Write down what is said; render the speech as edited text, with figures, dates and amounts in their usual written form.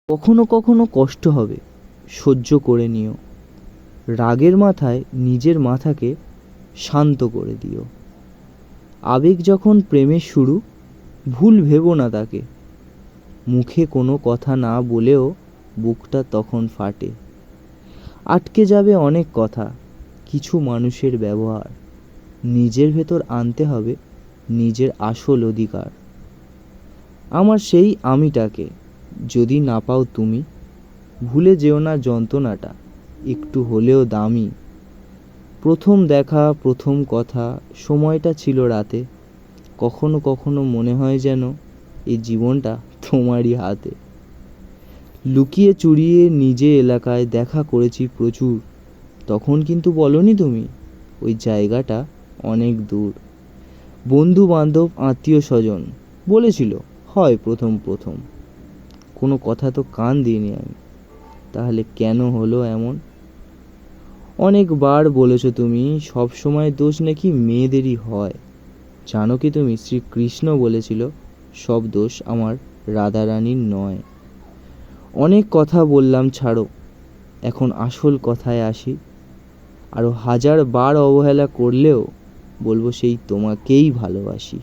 কখনো কখনো কষ্ট হবে, সহ্য করে নিও। রাগের মাথায় নিজের মাথাকে শান্ত করে দিও। আবেগ যখন প্রেমের শুরু, ভুল ভেবো না তাকে। মুখে কোনো কথা না বলেও বুকটা তখন ফাটে। আটকে যাবে অনেক কথা, কিছু মানুষের ব্যবহার। নিজের ভেতর আনতে হবে নিজের আসল অধিকার। আমার সেই আমিটাকে যদি না পাও তুমি, ভুলে যেও না যন্ত্রণাটা একটু হলেও দামি। প্রথম দেখা, প্রথম কথা, সময়টা ছিল রাতে। কখনো কখনো মনে হয় যেন এই জীবনটা তোমারই হাতে। লুকিয়ে চুরিয়ে নিজে এলাকায় দেখা করেছি প্রচুর, তখন কিন্তু বলনি তুমি ওই জায়গাটা অনেক দূর। বন্ধু বান্ধব আত্মীয় স্বজন বলেছিল হয় প্রথম প্রথম, কোনো কথা তো কান দিইনি আমি। তাহলে কেন হলো এমন? অনেকবার বলেছো তুমি সব সময় দোষ নাকি মেয়েদেরই হয়। জানো কি তুমি শ্রীকৃষ্ণ বলেছিল সব দোষ আমার রাধারানীর নয়। অনেক কথা বললাম ছাড়ো, এখন আসল কথায় আসি। আরো হাজার বার অবহেলা করলেও বলবো সেই তোমাকেই ভালোবাসি।